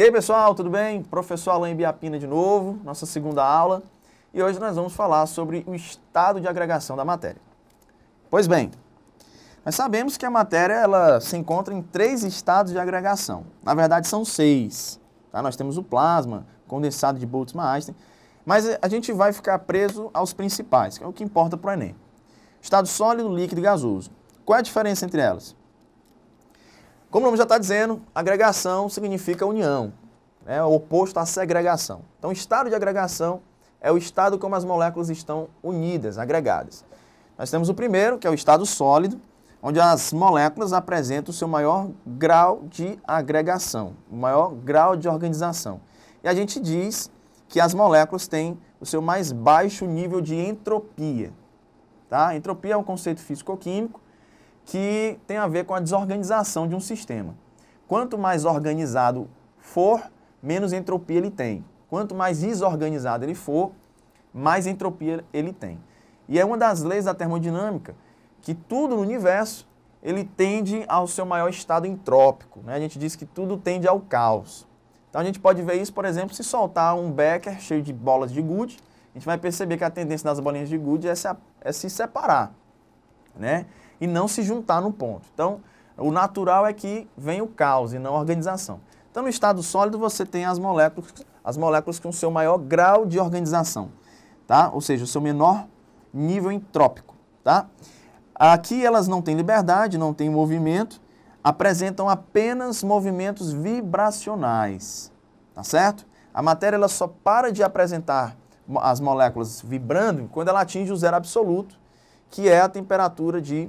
aí pessoal, tudo bem? Professor Alain Biapina de novo, nossa segunda aula. E hoje nós vamos falar sobre o estado de agregação da matéria. Pois bem, nós sabemos que a matéria ela se encontra em 3 estados de agregação. Na verdade são 6. Tá? Nós temos o plasma, condensado de Boltzmann-Einstein, mas a gente vai ficar preso aos principais, que é o que importa para o Enem. Estado sólido, líquido e gasoso. Qual é a diferença entre elas? Como o nome já está dizendo, agregação significa união, né? O oposto à segregação. Então, o estado de agregação é o estado como as moléculas estão unidas, agregadas. Nós temos o primeiro, que é o estado sólido, onde as moléculas apresentam o seu maior grau de agregação, o maior grau de organização. E a gente diz que as moléculas têm o seu mais baixo nível de entropia. Tá? Entropia é um conceito físico-químico que tem a ver com a desorganização de um sistema. Quanto mais organizado for, menos entropia ele tem. Quanto mais desorganizado ele for, mais entropia ele tem. E é uma das leis da termodinâmica que tudo no universo ele tende ao seu maior estado entrópico, né? A gente diz que tudo tende ao caos. Então a gente pode ver isso, por exemplo, se soltar um becker cheio de bolas de gude, a gente vai perceber que a tendência das bolinhas de gude é se separar, né? E não se juntar no ponto. Então, o natural é que venha o caos e não a organização. Então, no estado sólido, você tem as moléculas com o seu maior grau de organização, tá? Ou seja, o seu menor nível entrópico, tá? Aqui elas não têm liberdade, não têm movimento, apresentam apenas movimentos vibracionais, tá certo? A matéria ela só para de apresentar as moléculas vibrando quando ela atinge o zero absoluto, que é a temperatura de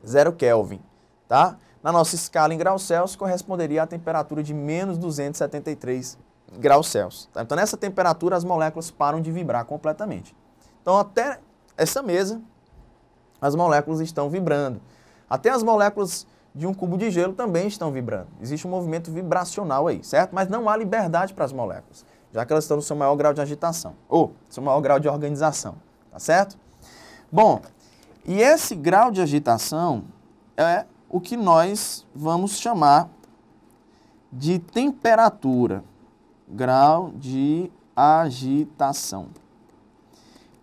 0 Kelvin, tá? Na nossa escala em graus Celsius, corresponderia à temperatura de menos 273 graus Celsius. Tá? Então, nessa temperatura, as moléculas param de vibrar completamente. Então, até essa mesa, as moléculas estão vibrando. Até as moléculas de um cubo de gelo também estão vibrando. Existe um movimento vibracional aí, certo? Mas não há liberdade para as moléculas, já que elas estão no seu maior grau de agitação, ou seu maior grau de organização, tá certo? Bom, e esse grau de agitação é o que nós vamos chamar de temperatura, grau de agitação.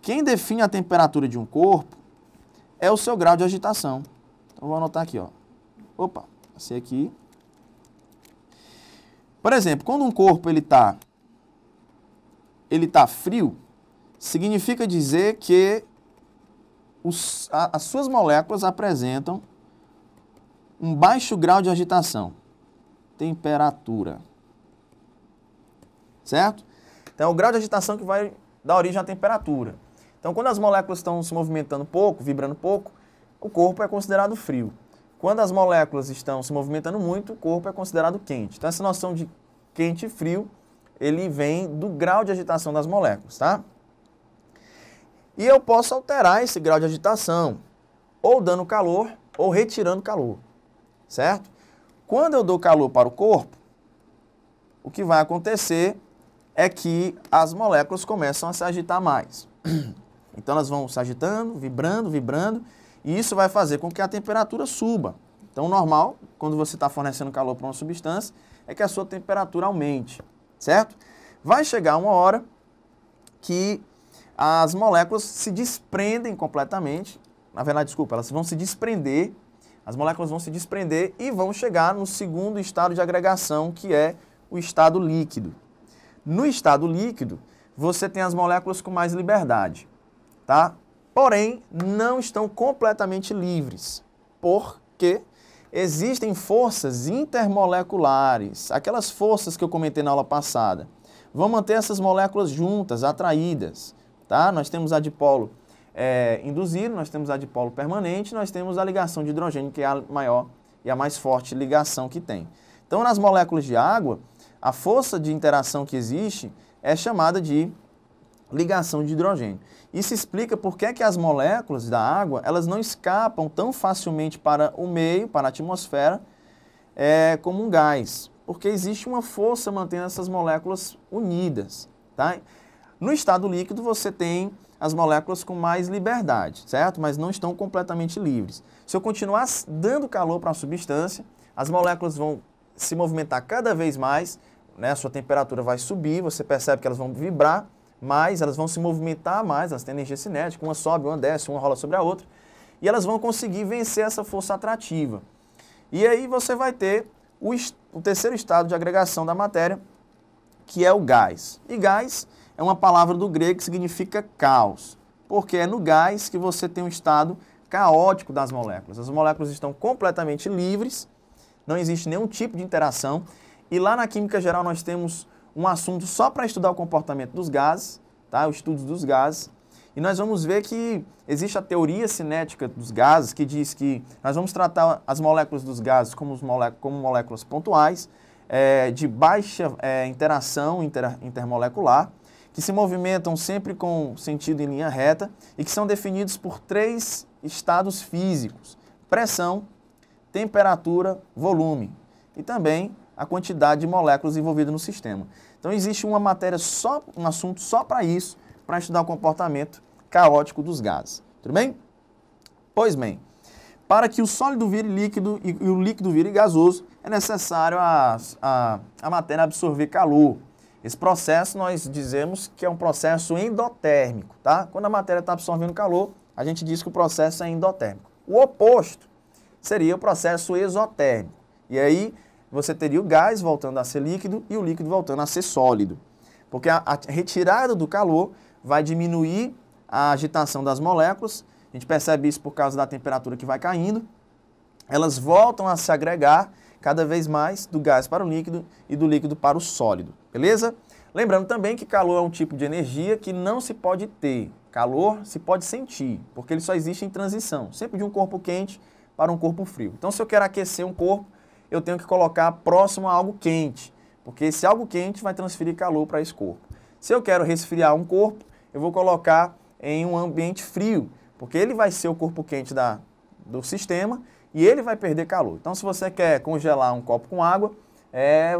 Quem define a temperatura de um corpo é o seu grau de agitação. Então, vou anotar aqui, ó. Opa, passei aqui. Por exemplo, quando um corpo ele tá frio, significa dizer que as suas moléculas apresentam um baixo grau de agitação, temperatura, certo? Então, é o grau de agitação que vai dar origem à temperatura. Então, quando as moléculas estão se movimentando pouco, vibrando pouco, o corpo é considerado frio. Quando as moléculas estão se movimentando muito, o corpo é considerado quente. Então, essa noção de quente e frio, ele vem do grau de agitação das moléculas, tá? E eu posso alterar esse grau de agitação, ou dando calor, ou retirando calor, certo? Quando eu dou calor para o corpo, o que vai acontecer é que as moléculas começam a se agitar mais. Então elas vão se agitando, vibrando, vibrando, e isso vai fazer com que a temperatura suba. Então o normal, quando você está fornecendo calor para uma substância, é que a sua temperatura aumente, certo? Vai chegar uma hora que as moléculas se desprendem completamente, na verdade, desculpa, elas vão se desprender, as moléculas vão se desprender e vão chegar no segundo estado de agregação, que é o estado líquido. No estado líquido, você tem as moléculas com mais liberdade, tá? Porém, não estão completamente livres, porque existem forças intermoleculares, aquelas forças que eu comentei na aula passada, vão manter essas moléculas juntas, atraídas. Tá? Nós temos a dipolo induzido, nós temos a dipolo permanente, nós temos a ligação de hidrogênio, que é a maior e a mais forte ligação que tem. Então, nas moléculas de água, a força de interação que existe é chamada de ligação de hidrogênio. Isso explica por que as moléculas da água elas não escapam tão facilmente para o meio, para a atmosfera, como um gás, porque existe uma força mantendo essas moléculas unidas. Tá? No estado líquido, você tem as moléculas com mais liberdade, certo? Mas não estão completamente livres. Se eu continuar dando calor para a substância, as moléculas vão se movimentar cada vez mais, né, a sua temperatura vai subir, você percebe que elas vão vibrar mais, elas vão se movimentar mais, elas têm energia cinética, uma sobe, uma desce, uma rola sobre a outra, e elas vão conseguir vencer essa força atrativa. E aí você vai ter o terceiro estado de agregação da matéria, que é o gás. E gás é uma palavra do grego que significa caos, porque é no gás que você tem um estado caótico das moléculas. As moléculas estão completamente livres, não existe nenhum tipo de interação, e lá na química geral nós temos um assunto só para estudar o comportamento dos gases, tá? O estudo dos gases, e nós vamos ver que existe a teoria cinética dos gases, que diz que nós vamos tratar as moléculas dos gases como moléculas pontuais, de baixa interação intermolecular, que se movimentam sempre com sentido em linha reta e que são definidos por 3 estados físicos: pressão, temperatura, volume e também a quantidade de moléculas envolvidas no sistema. Então existe uma matéria um assunto só para isso, para estudar o comportamento caótico dos gases. Tudo bem? Pois bem, para que o sólido vire líquido e o líquido vire gasoso, é necessário a matéria absorver calor. Esse processo nós dizemos que é um processo endotérmico, tá? Quando a matéria está absorvendo calor, a gente diz que o processo é endotérmico. O oposto seria o processo exotérmico. E aí você teria o gás voltando a ser líquido e o líquido voltando a ser sólido. Porque a retirada do calor vai diminuir a agitação das moléculas. A gente percebe isso por causa da temperatura que vai caindo. Elas voltam a se agregar cada vez mais do gás para o líquido e do líquido para o sólido. Beleza? Lembrando também que calor é um tipo de energia que não se pode ter. Calor se pode sentir, porque ele só existe em transição, sempre de um corpo quente para um corpo frio. Então, se eu quero aquecer um corpo, eu tenho que colocar próximo a algo quente, porque esse algo quente vai transferir calor para esse corpo. Se eu quero resfriar um corpo, eu vou colocar em um ambiente frio, porque ele vai ser o corpo quente do sistema e ele vai perder calor. Então, se você quer congelar um copo com água,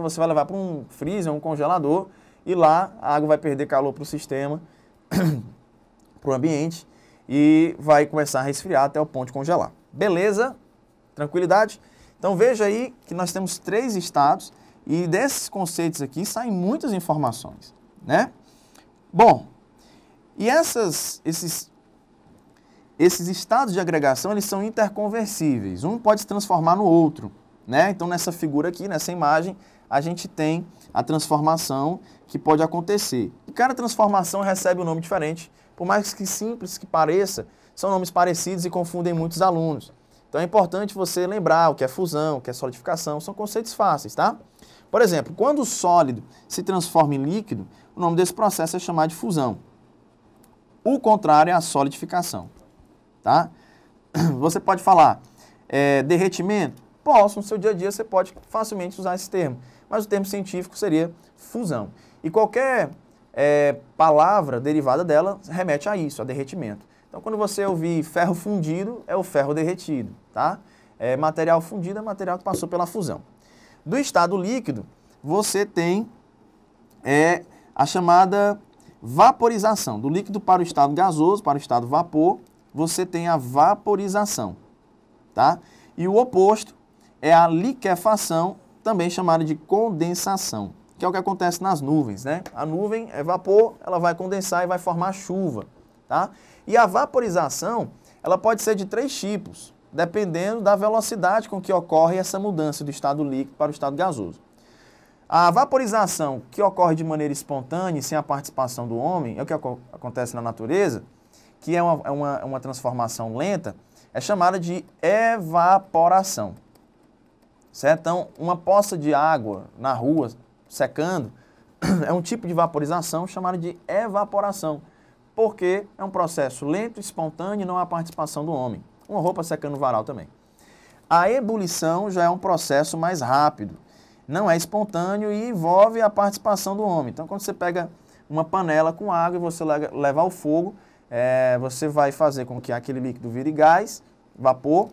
você vai levar para um freezer, um congelador, e lá a água vai perder calor para o sistema, para o ambiente, e vai começar a resfriar até o ponto de congelar. Beleza? Tranquilidade? Então veja aí que nós temos 3 estados, e desses conceitos aqui saem muitas informações, né? Bom, e esses estados de agregação, eles são interconversíveis. Um pode se transformar no outro, né? Então, nessa figura aqui, nessa imagem, a gente tem a transformação que pode acontecer. E cada transformação recebe um nome diferente. Por mais que simples que pareça, são nomes parecidos e confundem muitos alunos. Então, é importante você lembrar o que é fusão, o que é solidificação. São conceitos fáceis, tá? Por exemplo, quando o sólido se transforma em líquido, o nome desse processo é chamado de fusão. O contrário é a solidificação, tá? Você pode falar derretimento? Posso, no seu dia a dia você pode facilmente usar esse termo, mas o termo científico seria fusão. E qualquer palavra derivada dela remete a isso, a derretimento. Então, quando você ouvir ferro fundido, é o ferro derretido, tá? Material fundido é material que passou pela fusão. Do estado líquido, você tem a chamada vaporização. Do líquido para o estado gasoso, para o estado vapor, você tem a vaporização, tá? E o oposto é a liquefação, também chamada de condensação, que é o que acontece nas nuvens, né? A nuvem é vapor, ela vai condensar e vai formar chuva, tá? E a vaporização, ela pode ser de 3 tipos, dependendo da velocidade com que ocorre essa mudança do estado líquido para o estado gasoso. A vaporização que ocorre de maneira espontânea e sem a participação do homem, é o que acontece na natureza, que é uma transformação lenta, é chamada de evaporação. Certo? Então, uma poça de água na rua secando é um tipo de vaporização chamada de evaporação, porque é um processo lento, espontâneo e não há participação do homem. Uma roupa secando no varal também. A ebulição já é um processo mais rápido, não é espontâneo e envolve a participação do homem. Então, quando você pega uma panela com água e você leva ao fogo, você vai fazer com que aquele líquido vire gás, vapor,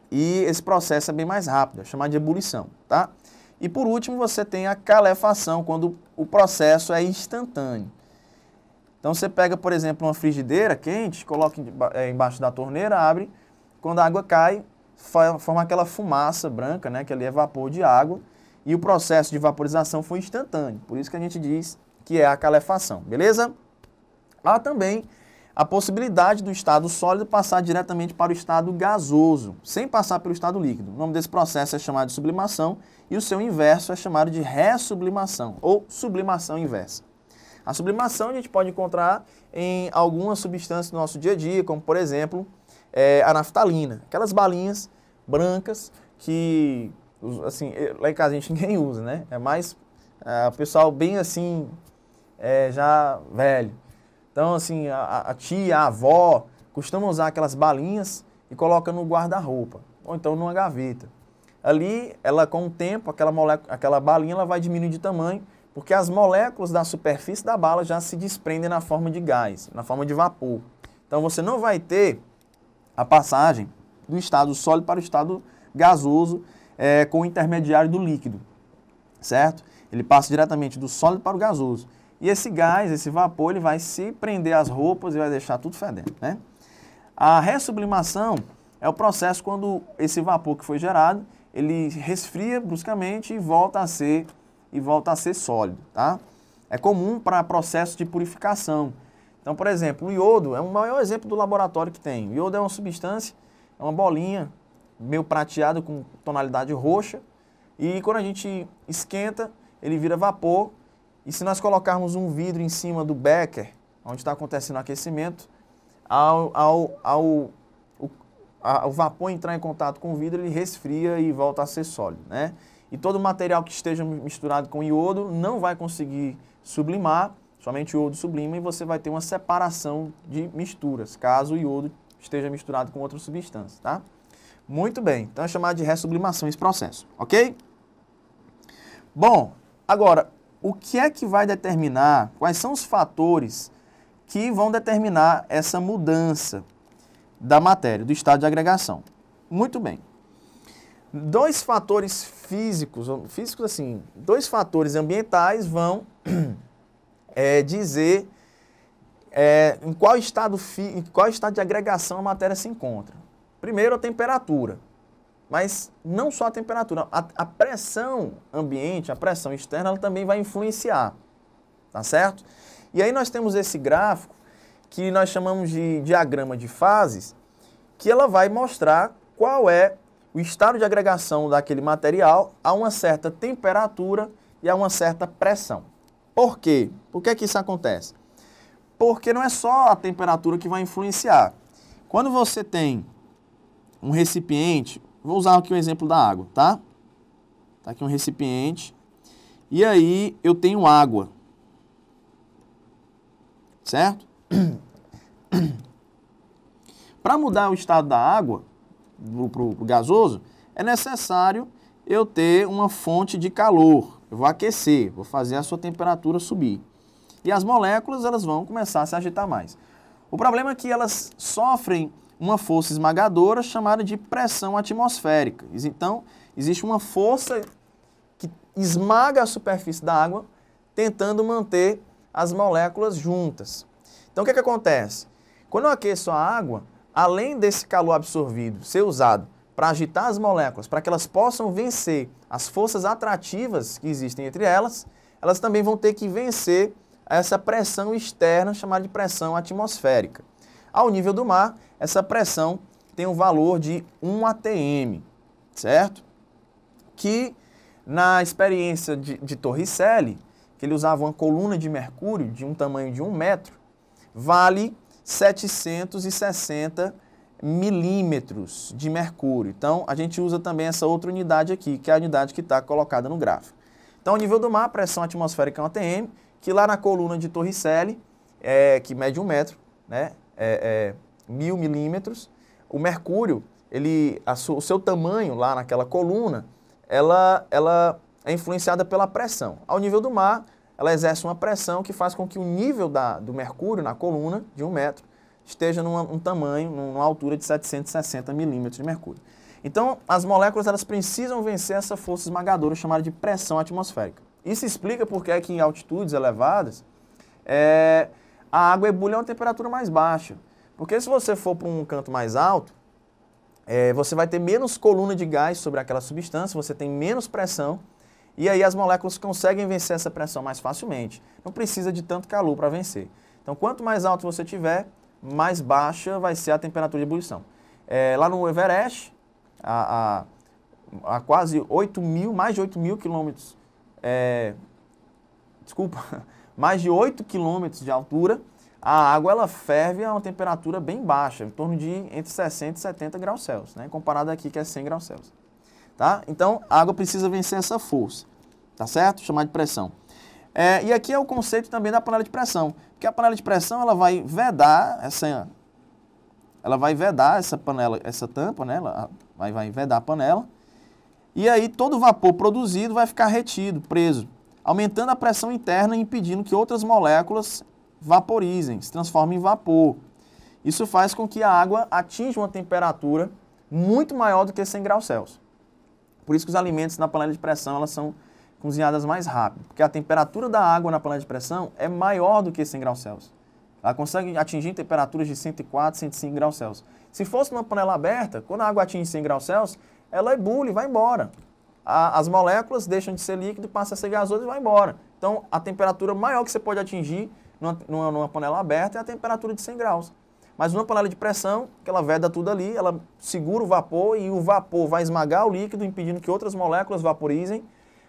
e esse processo é bem mais rápido, é chamado de ebulição, tá? E por último, você tem a calefação, quando o processo é instantâneo. Então, você pega, por exemplo, uma frigideira quente, coloca embaixo da torneira, abre, quando a água cai, forma aquela fumaça branca, né, que ali é vapor de água, e o processo de vaporização foi instantâneo. Por isso que a gente diz que é a calefação, beleza? Há também a possibilidade do estado sólido passar diretamente para o estado gasoso, sem passar pelo estado líquido. O nome desse processo é chamado de sublimação e o seu inverso é chamado de ressublimação ou sublimação inversa. A sublimação a gente pode encontrar em algumas substâncias do nosso dia a dia, como por exemplo a naftalina, aquelas balinhas brancas que, assim, lá em casa a gente ninguém usa, né? É mais o pessoal bem assim, já velho. Então, assim, a tia, a avó costumam usar aquelas balinhas e coloca no guarda-roupa, ou então numa gaveta. Ali, ela com o tempo, aquela balinha ela vai diminuindo de tamanho, porque as moléculas da superfície da bala já se desprendem na forma de gás, na forma de vapor. Então, você não vai ter a passagem do estado sólido para o estado gasoso com o intermediário do líquido, certo? Ele passa diretamente do sólido para o gasoso. E esse gás, esse vapor, ele vai se prender às roupas e vai deixar tudo fedendo, né? A ressublimação é o processo quando esse vapor que foi gerado, ele resfria bruscamente e volta a ser sólido, tá? É comum para processo de purificação. Então, por exemplo, o iodo é o maior exemplo do laboratório que tem. O iodo é uma substância, é uma bolinha meio prateada com tonalidade roxa e quando a gente esquenta, ele vira vapor. E se nós colocarmos um vidro em cima do becker, onde está acontecendo o aquecimento, ao vapor entrar em contato com o vidro, ele resfria e volta a ser sólido, né? E todo material que esteja misturado com iodo não vai conseguir sublimar, somente o iodo sublima, e você vai ter uma separação de misturas, caso o iodo esteja misturado com outra substância, tá? Muito bem, então é chamado de ressublimação esse processo, ok? Bom, agora, o que é que vai determinar, quais são os fatores que vão determinar essa mudança da matéria, do estado de agregação? Muito bem. Dois fatores físicos assim, dois fatores ambientais vão dizer em qual estado de agregação a matéria se encontra. Primeiro, a temperatura. Mas não só a temperatura, a pressão ambiente, a pressão externa, ela também vai influenciar, tá certo? E aí nós temos esse gráfico que nós chamamos de diagrama de fases, que ela vai mostrar qual é o estado de agregação daquele material a uma certa temperatura e a uma certa pressão. Por quê? Por que que isso acontece? Porque não é só a temperatura que vai influenciar. Quando você tem um recipiente, vou usar aqui o exemplo da água, tá? Tá aqui um recipiente. E aí eu tenho água. Certo? Para mudar o estado da água para o gasoso, é necessário eu ter uma fonte de calor. Eu vou aquecer, vou fazer a sua temperatura subir. E as moléculas elas vão começar a se agitar mais. O problema é que elas sofrem uma força esmagadora chamada de pressão atmosférica. Então, existe uma força que esmaga a superfície da água, tentando manter as moléculas juntas. Então, o que acontece? Quando eu aqueço a água, além desse calor absorvido ser usado para agitar as moléculas, para que elas possam vencer as forças atrativas que existem entre elas, elas também vão ter que vencer essa pressão externa chamada de pressão atmosférica. Ao nível do mar, essa pressão tem um valor de 1 atm, certo? Que na experiência de Torricelli, que ele usava uma coluna de mercúrio de um tamanho de 1 metro, vale 760 milímetros de mercúrio. Então, a gente usa também essa outra unidade aqui, que é a unidade que está colocada no gráfico. Então, ao nível do mar, a pressão atmosférica é 1 atm, que lá na coluna de Torricelli, que mede 1 metro, né? 1000 milímetros, o mercúrio, o seu tamanho lá naquela coluna, ela é influenciada pela pressão. Ao nível do mar, ela exerce uma pressão que faz com que o nível do mercúrio na coluna, de 1 metro, esteja num tamanho, numa altura de 760 milímetros de mercúrio. Então, as moléculas elas precisam vencer essa força esmagadora chamada de pressão atmosférica. Isso explica porque é que em altitudes elevadas, a água ebulha a uma temperatura mais baixa. Porque se você for para um canto mais alto, você vai ter menos coluna de gás sobre aquela substância, você tem menos pressão, e aí as moléculas conseguem vencer essa pressão mais facilmente. Não precisa de tanto calor para vencer. Então, quanto mais alto você tiver, mais baixa vai ser a temperatura de ebulição. Lá no Everest, a quase 8 mil, mais de 8 mil quilômetros, mais de 8 quilômetros de altura, a água ela ferve a uma temperatura bem baixa, em torno de entre 60 e 70 graus Celsius, né? Comparado aqui que é 100 graus Celsius. Tá? Então, a água precisa vencer essa força, tá certo? Chamar de pressão. E aqui é o conceito também da panela de pressão, porque a panela de pressão ela vai vedar essa panela, essa tampa, né? Ela vai vedar a panela, e aí todo o vapor produzido vai ficar retido, preso, aumentando a pressão interna e impedindo que outras moléculas vaporizem, se transformem em vapor. Isso faz com que a água atinja uma temperatura muito maior do que 100 graus Celsius. Por isso que os alimentos na panela de pressão elas são cozinhadas mais rápido, porque a temperatura da água na panela de pressão é maior do que 100 graus Celsius. Ela consegue atingir temperaturas de 104, 105 graus Celsius. Se fosse uma panela aberta, quando a água atinge 100 graus Celsius, ela ebule e vai embora. As moléculas deixam de ser líquido, passa a ser gasoso e vai embora. Então, a temperatura maior que você pode atingir numa panela aberta é a temperatura de 100 graus. Mas numa panela de pressão, que ela veda tudo ali, ela segura o vapor e o vapor vai esmagar o líquido, impedindo que outras moléculas vaporizem.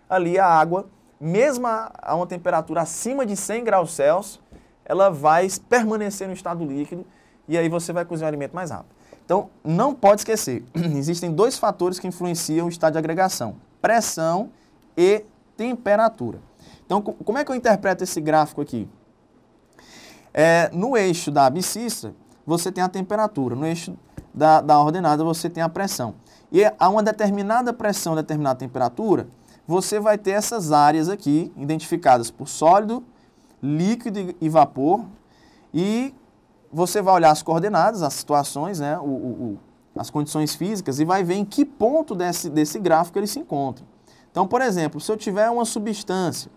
Ali a água, mesmo a uma temperatura acima de 100 graus Celsius, ela vai permanecer no estado líquido e aí você vai cozinhar o alimento mais rápido. Então, não pode esquecer, existem dois fatores que influenciam o estado de agregação: pressão e temperatura. Então, como é que eu interpreto esse gráfico aqui? No eixo da abscissa, você tem a temperatura. No eixo da ordenada, você tem a pressão. E a uma determinada pressão, determinada temperatura, você vai ter essas áreas aqui, identificadas por sólido, líquido e vapor. E você vai olhar as coordenadas, as situações, né, as condições físicas, e vai ver em que ponto desse gráfico ele se encontra. Então, por exemplo, se eu tiver uma substância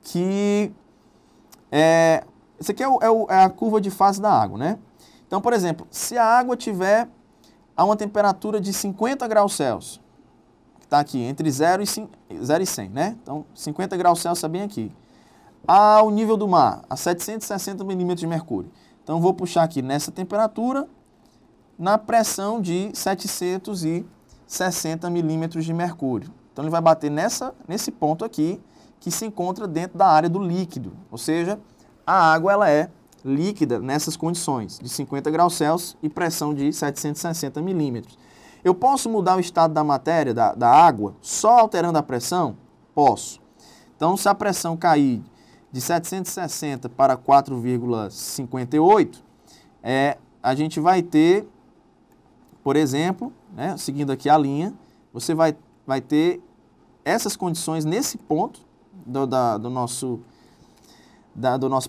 que isso aqui é a curva de fase da água, né? Então, por exemplo, se a água tiver a uma temperatura de 50 graus Celsius, que está aqui entre 0 e 100, né? Então, 50 graus Celsius é bem aqui. Ao nível do mar, a 760 milímetros de mercúrio. Então, eu vou puxar aqui nessa temperatura, na pressão de 760 milímetros de mercúrio. Então, ele vai bater nesse ponto aqui, que se encontra dentro da área do líquido, ou seja, a água ela é líquida nessas condições, de 50 graus Celsius e pressão de 760 milímetros. Eu posso mudar o estado da matéria, da água, só alterando a pressão? Posso. Então, se a pressão cair de 760 para 4,58, a gente vai ter, por exemplo, né, seguindo aqui a linha, você vai ter essas condições nesse ponto do nosso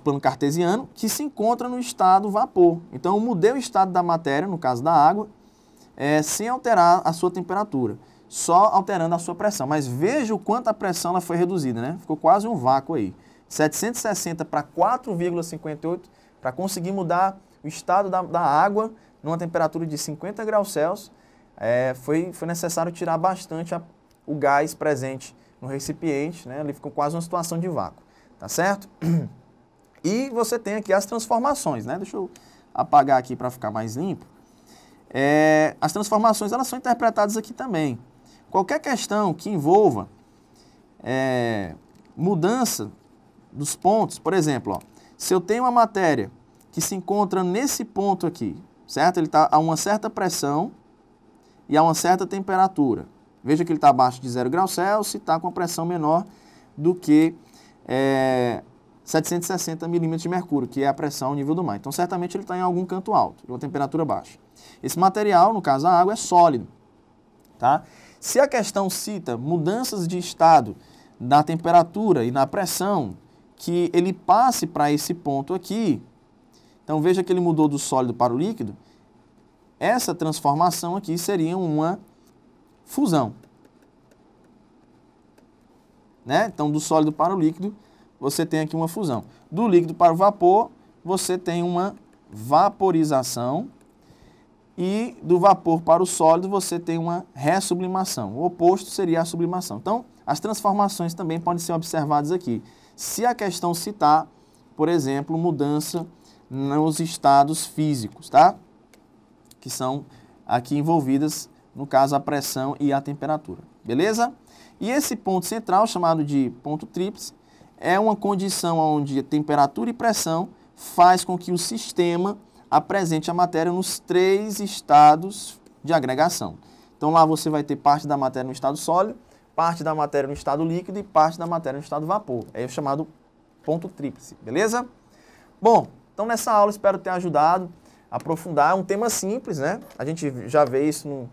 plano cartesiano, que se encontra no estado vapor. Então, eu mudei o estado da matéria, no caso da água, sem alterar a sua temperatura, só alterando a sua pressão. Mas veja o quanto a pressão ela foi reduzida, né? Ficou quase um vácuo aí. 760 para 4,58, para conseguir mudar o estado da água numa temperatura de 50 graus Celsius, foi necessário tirar bastante o gás presente no recipiente, né? Ali ficou quase uma situação de vácuo, tá certo? E você tem aqui as transformações, né? Deixa eu apagar aqui para ficar mais limpo. As transformações, elas são interpretadas aqui também. Qualquer questão que envolva mudança dos pontos, por exemplo, se eu tenho uma matéria que se encontra nesse ponto aqui, certo? Ele está a uma certa pressão e a uma certa temperatura. Veja que ele está abaixo de 0 graus Celsius e está com a pressão menor do que 760 milímetros de mercúrio, que é a pressão ao nível do mar. Então, certamente ele está em algum canto alto, em uma temperatura baixa. Esse material, no caso a água, é sólido. Tá? Se a questão cita mudanças de estado na temperatura e na pressão, que ele passe para esse ponto aqui, então veja que ele mudou do sólido para o líquido, essa transformação aqui seria uma fusão. Né? Então, do sólido para o líquido, você tem aqui uma fusão. Do líquido para o vapor, você tem uma vaporização. e do vapor para o sólido você tem uma ressublimação. O oposto seria a sublimação. Então, as transformações também podem ser observadas aqui. Se a questão citar, por exemplo, mudança nos estados físicos, tá? Que são aqui envolvidas, no caso, a pressão e a temperatura. Beleza? E esse ponto central, chamado de ponto tríplice, é uma condição onde a temperatura e pressão faz com que o sistema apresente a matéria nos 3 estados de agregação. Então lá você vai ter parte da matéria no estado sólido, parte da matéria no estado líquido e parte da matéria no estado vapor. É o chamado ponto tríplice, beleza? Bom, então nessa aula espero ter ajudado a aprofundar. É um tema simples, né? A gente já vê isso no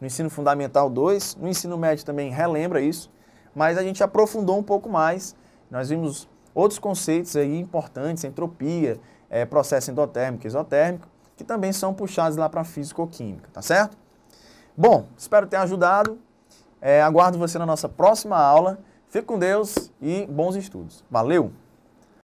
ensino fundamental 2, no ensino médio também relembra isso, mas a gente aprofundou um pouco mais. Nós vimos outros conceitos aí importantes, entropia, processo endotérmico e exotérmico, que também são puxados lá para a físico-química, tá certo? Bom, espero ter ajudado. Aguardo você na nossa próxima aula. Fique com Deus e bons estudos. Valeu!